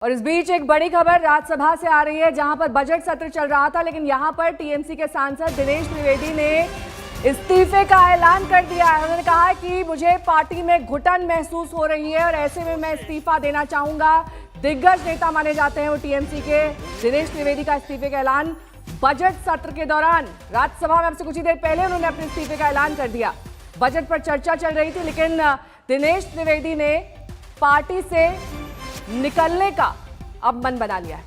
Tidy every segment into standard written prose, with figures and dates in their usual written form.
और इस बीच एक बड़ी खबर राज्यसभा से आ रही है, जहां पर बजट सत्र चल रहा था, लेकिन यहां पर टीएमसी के सांसद दिनेश त्रिवेदी ने इस्तीफे का ऐलान कर दिया है। उन्होंने कहा कि मुझे पार्टी में घुटन महसूस हो रही है और ऐसे में मैं इस्तीफा देना चाहूंगा। दिग्गज नेता माने जाते हैं वो टीएमसी के। दिनेश त्रिवेदी का इस्तीफे का ऐलान बजट सत्र के दौरान राज्यसभा में अब से कुछ ही देर पहले उन्होंने अपने इस्तीफे का ऐलान कर दिया। बजट पर चर्चा चल रही थी, लेकिन दिनेश त्रिवेदी ने पार्टी से निकलने का अब मन बना लिया है।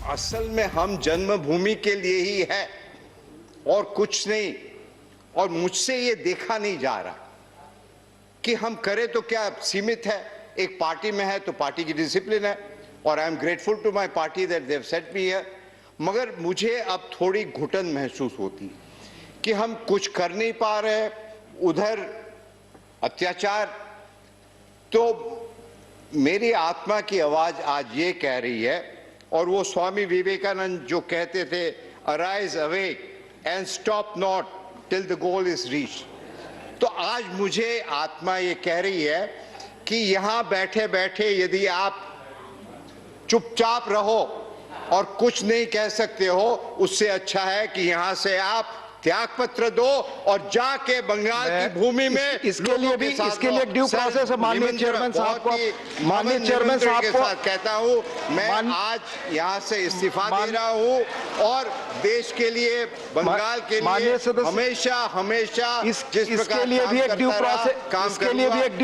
असल में हम जन्मभूमि के लिए ही है और कुछ नहीं, और मुझसे ये देखा नहीं जा रहा कि हम करें तो क्या सीमित है। एक पार्टी में है तो पार्टी की डिसिप्लिन है, और I am grateful to my party that they have set me here. मगर मुझे अब थोड़ी घुटन महसूस होती है कि हम कुछ कर नहीं पा रहे, उधर अत्याचार। तो मेरी आत्मा की आवाज आज ये कह रही है, और वो स्वामी विवेकानंद जो कहते थे, arise awake and stop not till the goal is reach. तो आज मुझे आत्मा ये कह रही है कि यहां बैठे बैठे यदि आप चुपचाप रहो और कुछ नहीं कह सकते हो, उससे अच्छा है कि यहां से आप त्याग पत्र दो और जाके बंगाल की भूमि में इसके लिए एक ड्यू प्रोसेस है। माननीय चेयरमैन साहब को, माननीय चेयरमैन साहब को कहता हूं, मैं आज यहां से इस्तीफा दे रहा हूं और देश के लिए, बंगाल के लिए हमेशा हमेशा इसके लिए भी एक ड्यू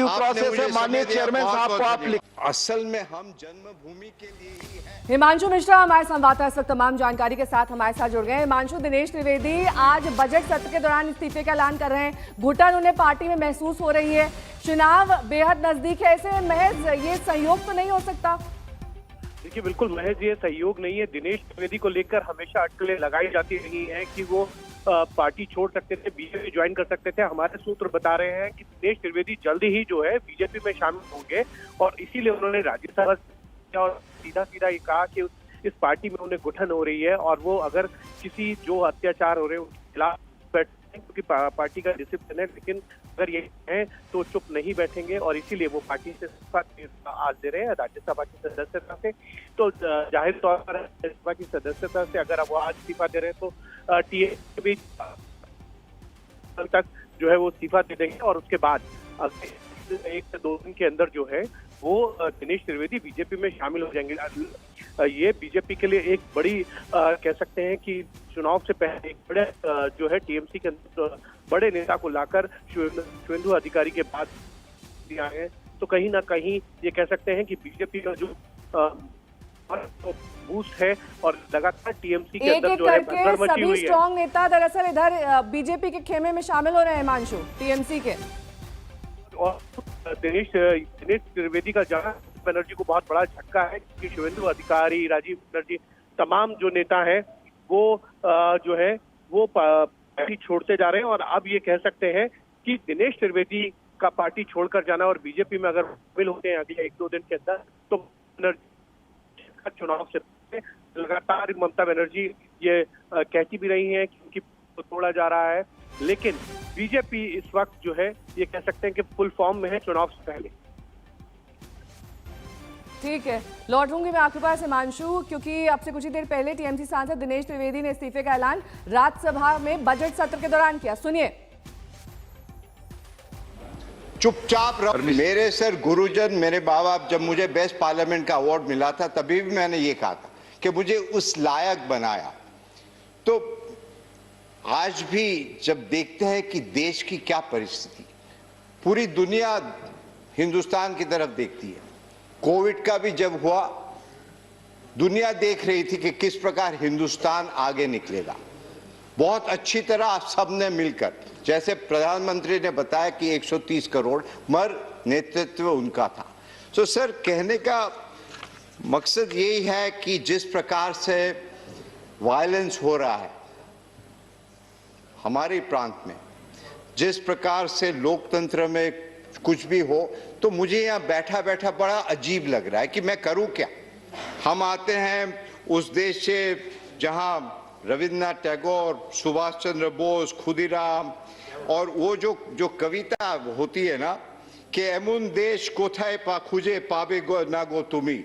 प्रोसेस है। माननीय चेयरमैन साहब को आप असल में हम जन्मभूमि के लिए ही है। हिमांशु मिश्रा हमारे संवाददाता इस वक्त तमाम जानकारी के साथ हमारे साथ जुड़ गए हैं। हिमांशु, दिनेश त्रिवेदी आज बजट सत्र के दौरान इस्तीफे का ऐलान कर रहे हैं। घुटन उन्हें पार्टी में महसूस हो रही है, चुनाव बेहद नजदीक है, ऐसे में महज ये सहयोग तो नहीं हो सकता? देखिए, बिल्कुल महज ये सहयोग नहीं है। दिनेश त्रिवेदी को लेकर हमेशा अटकलें लगाई जाती रही हैं कि वो पार्टी छोड़ सकते थे, बीजेपी ज्वाइन कर सकते थे। हमारे सूत्र बता रहे हैं कि दिनेश त्रिवेदी जल्दी ही जो है बीजेपी में शामिल होंगे, और इसीलिए उन्होंने राज्यसभा और सीधा सीधा ये कहा कि इस पार्टी में उन्हें घुटन हो रही है, और वो अगर किसी जो अत्याचार हो रहे हैं उसके खिलाफ बैठे, क्योंकि पार्टी का डिसिप्लिन है, लेकिन अगर ये है तो चुप नहीं बैठेंगे, और इसीलिए वो पार्टी से इस्तीफा आज दे रहे हैं राज्यसभा की सदस्यता से। तो जाहिर तौर पर राज्यसभा की सदस्यता से अगर वो आज इस्तीफा दे रहे हैं तो टीएमसी तक जो है वो इस्तीफा दे देंगे, और उसके बाद अगले 1 से 2 दिन के अंदर जो है वो दिनेश त्रिवेदी बीजेपी में शामिल हो जाएंगे। ये बीजेपी के लिए एक बड़ी कह सकते हैं कि चुनाव से पहले एक बड़े जो है टीएमसी के अंदर बड़े नेता को लाकर शुभेंदु अधिकारी के बाद दिया है। तो कहीं ना कहीं ये कह सकते हैं कि बीजेपी का जो बूस्ट है, और लगातार टीएमसी के अंदर जो है भगदड़ मची हुई है। सभी स्ट्रॉन्ग नेता दरअसल इधर बीजेपी के खेमे में शामिल हो रहे हैं हिमांशु, टीएमसी के। और दिनेश त्रिवेदी का जाना बनर्जी को बहुत बड़ा झटका है, क्योंकि शुभेंदु अधिकारी, राजीव बनर्जी, तमाम जो नेता हैं वो जो है वो पार्टी छोड़ते जा रहे हैं। और अब ये कह सकते हैं कि दिनेश त्रिवेदी का पार्टी छोड़कर जाना और बीजेपी में अगर शामिल होते हैं अगले 1-2 दिन के अंदर, तो बनर्जी चुनाव से लगातार ममता बनर्जी ये कहती भी रही हैं कि उनकी तोड़ा जा रहा है, लेकिन बीजेपी इस वक्त जो है ये कह सकते हैं कि फुल फॉर्म में है चुनाव से पहले। ठीक है, लौटूंगी मैं आपके पास हिमांशु, क्योंकि अब से कुछ ही देर पहले टीएमसी सांसद दिनेश त्रिवेदी ने इस्तीफे का ऐलान राज्यसभा में बजट सत्र के दौरान किया। सुनिए। चुपचाप रहो। मेरे सर गुरुजन, मेरे बाप बाप, जब मुझे बेस्ट पार्लियामेंट का अवार्ड मिला था तभी भी मैंने ये कहा था कि मुझे उस लायक बनाया। तो आज भी जब देखते हैं कि देश की क्या परिस्थिति, पूरी दुनिया हिंदुस्तान की तरफ देखती है। कोविड का भी जब हुआ, दुनिया देख रही थी कि किस प्रकार हिंदुस्तान आगे निकलेगा। बहुत अच्छी तरह आप सबने मिलकर, जैसे प्रधानमंत्री ने बताया कि 130 करोड़, मगर नेतृत्व उनका था। तो सर, कहने का मकसद यही है कि जिस प्रकार से वायलेंस हो रहा है हमारे प्रांत में, जिस प्रकार से लोकतंत्र में कुछ भी हो, तो मुझे यहाँ बैठा बैठा बड़ा अजीब लग रहा है कि मैं करूँ क्या। हम आते हैं उस देश से जहाँ रविन्द्रनाथ टैगोर, सुभाष चंद्र बोस, खुदीराम, और वो जो कविता होती है ना कि एमुन देश कोथाय पा खुजे पावे गो ना गो तुमी,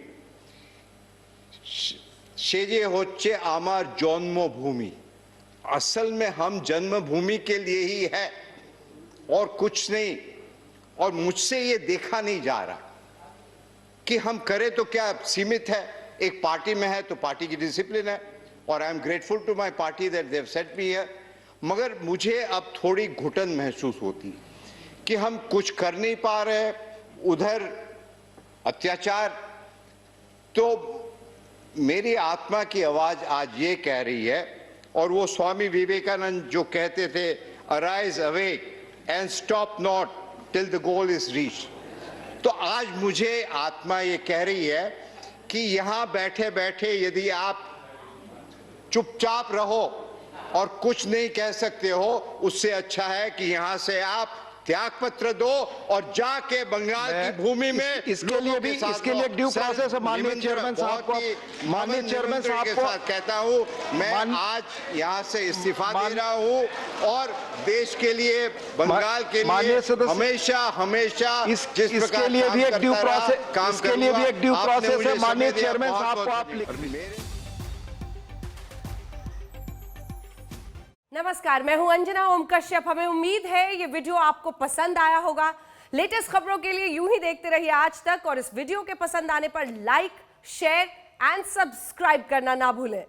সেজে হচ্ছে আমার জন্মভूमि। असल में हम जन्मभूमि के लिए ही है और कुछ नहीं। और मुझसे ये देखा नहीं जा रहा कि हम करें तो क्या सीमित है। एक पार्टी में है तो पार्टी की डिसिप्लिन है और I am grateful to my party that they have set me here. मगर मुझे अब थोड़ी घुटन महसूस होती कि हम कुछ कर नहीं पा रहे। उधर अत्याचार। तो मेरी आत्मा की आवाज आज ये कह रही है, और वो स्वामी विवेकानंद जो कहते थे, arise awake and stop not till the goal is reach. तो आज मुझे आत्मा ये कह रही है कि यहां बैठे बैठे यदि आप चुपचाप रहो और कुछ नहीं कह सकते हो, उससे अच्छा है कि यहां से आप त्याग पत्र दो और जाके बंगाल की भूमि में इसके लिए भी इसके लिए ड्यू प्रोसेस है। माननीय चेयरमैन साहब को कहता हूं, मैं आज यहां से इस्तीफा दे रहा हूं और देश के लिए, बंगाल के लिए हमेशा हमेशा जिस प्रकार इसके लिए भी एक ड्यू प्रोसेस है। माननीय चेयरमैन साहब को आप नमस्कार, मैं हूं अंजना ओम कश्यप। हमें उम्मीद है ये वीडियो आपको पसंद आया होगा। लेटेस्ट खबरों के लिए यूं ही देखते रहिए आज तक, और इस वीडियो के पसंद आने पर लाइक, शेयर एंड सब्सक्राइब करना ना भूलें।